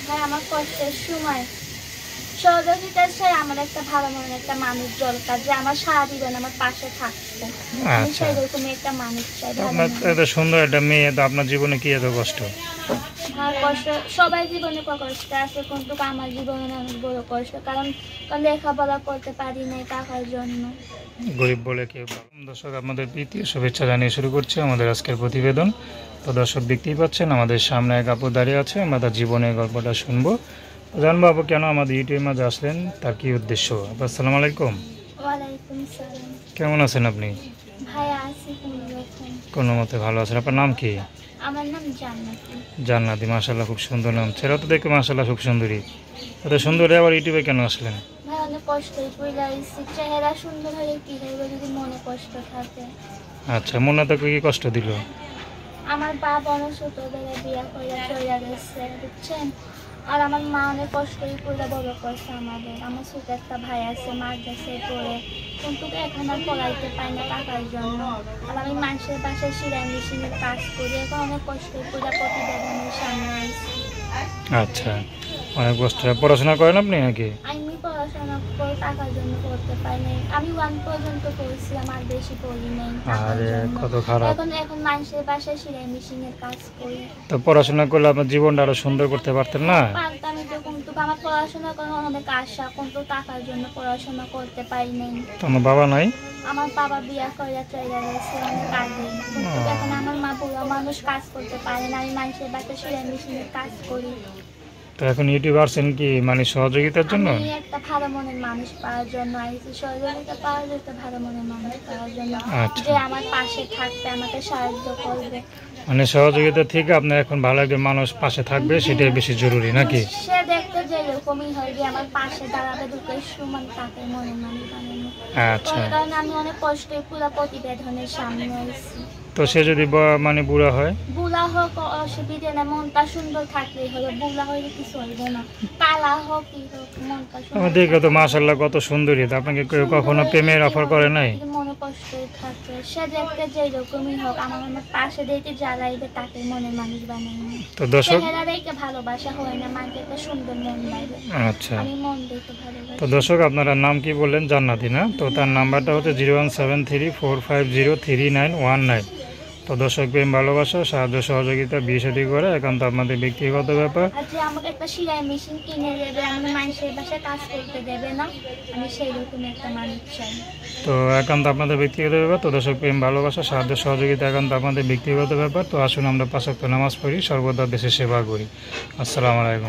ভাই আমার কষ্টের সময় সহযোগিতা চাই, আমার একটা ভালো মনের একটা মানুষ দরকার, যে আমার সারা জীবন আমার পাশে থাকবে। আমি আচ্ছা, সেরকমই একটা মানুষ চাই। তো ভালো আপনার মানুষ। এত সুন্দর একটা মেয়ে, তো আপনার জীবনে কি এত কষ্ট? আর কষ্ট সবাই জীবনে কষ্ট আছে, কিন্তু আমার জীবনে অনেক বড় কষ্ট, কারণ লেখাপড়া করতে পারি নাই টাকার জন্য। গরিব বলে কেউ দর্শক, আপনাদের প্রীতি ও শুভেচ্ছা জানিয়ে শুরু করছে আমাদের আজকের প্রতিবেদন। তো দর্শক, দেখতেই পাচ্ছেন আমাদের সামনে এক আপু দাঁড়িয়ে আছে, আমরা তার জীবনের গল্পটা শুনবো। তো জানবো আপু কেন আমাদের ইউটিউবের মাঝে আসলেন, তার কি উদ্দেশ্য। আপু আসসালামু আলাইকুম। ওয়ালাইকুম সালাম। কেমন আছেন আপনি? ভাই আছি কোনোরকম। কোনো মতে ভালো আছেন। আপনার নাম কি? আমার নাম জান্নাতি। জান্নাতি, মাশাআল্লাহ খুব সুন্দর নাম। ছেলেও তো দেখে মাশাআল্লাহ খুব সুন্দরী। এত সুন্দরী আবার ইউটিউবে কেন আসলেন? ভাই অনেক কষ্টই পড়াইছি, চেহারা সুন্দর হলে কি হইবে যদি মনে কষ্ট থাকে। আচ্ছা, মনে তো কি কষ্ট দিল? আমার বাবা অনেক ছোটবেলায় বিয়া করে চলে গেছে, বুঝছেন। আর আমার মা অনেক কষ্টই করে বড় করছে আমাদের। আমার ছোট একটা ভাই আছে, মার কাছে পড়ে, কিন্তু এখন আর পড়াইতে পাই না টাকার জন্য। আর আমি মানুষের বাসায় সেলাই মেশিনের কাজ করি, এখন অনেক কষ্টই করে প্রতিবেদনের সামনে আসছি। আচ্ছা, অনেক কষ্ট। পড়াশোনা করেন আপনি নাকি? আমি পড়াশোনা করে টাকার জন্য করতে পারি নাই। আমি 1 পর্যন্ত পড়ছিলাম, আর বেশি পড়ি নাই টাকার আরে জন্য। কত খারাপ। এখন মানুষের বাসায় সেলাই মেশিনের কাজ করি। তো পড়াশোনা করলে আপনার জীবনটা আরো সুন্দর করতে পারতেন না? পারতাম তো, কিন্তু আমার পড়াশোনা করার অনেক আশা, কিন্তু টাকার জন্য পড়াশোনা করতে পারি নাই। তো আমার বাবা নাই? আমার বাবা বিয়া করে চলে গেছে অনেক আগে, কিন্তু এখন আমার মা বুড়া মানুষ, কাজ করতে পারে না। আমি মানুষের বাসায় সেলাই মেশিনের কাজ করি। তো এখন ইউটিউব আসছেন কি মানে সহযোগিতার জন্য? আমি একটা ভালো মনের মানুষ পাওয়ার জন্য আইছি, সহযোগিতা পাওয়ার জন্য, একটা ভালো মনের মানুষ পাওয়ার জন্য, আচ্ছা, যে আমার পাশে থাকবে, আমাকে সাহায্য করবে। মানে সহযোগিতা থেকে আপনার এখন ভালো একজন মানুষ পাশে থাকবে, সেটাই বেশি জরুরি নাকি? সে দেখতে যেরকমই হয়, যে আমার পাশে দাঁড়াবে, দুটোই সমান, তাকে মনের মানুষ বানানো। আচ্ছা, ওই কারণে আমি অনেক কষ্টে পুরো প্রতিবেদনের সামনে আইছি। তো সে যদি মানে বুড়া হয়? বুলা হোক অসুবিধে না, মনটা সুন্দর থাকলেই হলো। বুলা হইলে কিছু হইবে না, কালা হোক কি হোক, মনটা আমি সুন্দর দেখে তো মাশাআল্লাহ কত সুন্দরী। তো আপনাকে কেউ কখনো প্রেমের অফার করে নাই? থাকলে মনে কষ্টই থাকে। সে দেখতে যেরকমই হোক, আমার পাশে দেখতে জ্বালাইবে, তাকে মনের মানুষ বানাই না। তো দর্শক, চেহারা দেখে ভালোবাসা হয় না, মাকে একটা সুন্দর মন লাগে। আচ্ছা, আমি মন দেখে তো ভালোবাসি। দর্শক আপনার নাম কি বললেন? জান্নাতি না? তো তার নাম্বারটা হচ্ছে 01734503919। তো দর্শক, প্রেম ভালোবাসা সাহায্য সহযোগিতা বিয়ে শাদী করে একান্ত আপনাদের ব্যক্তিগত ব্যাপার। আর যে আমাকে একটা সেলাই মেশিন কিনে দেবে, আমি মানুষের বাসায় কাজ করতে দেবে না, আমি সেই রকম একটা মানুষ চাই। তো একান্ত আপনাদের ব্যক্তিগত ব্যাপার। তো দর্শক, প্রেম ভালোবাসা সাহায্য সহযোগিতা একান্ত আপনাদের ব্যক্তিগত ব্যাপার। তো আসুন আমরা 5 ওয়াক্ত নামাজ পড়ি, সর্বদা দেশের সেবা করি। আসসালামু আলাইকুম।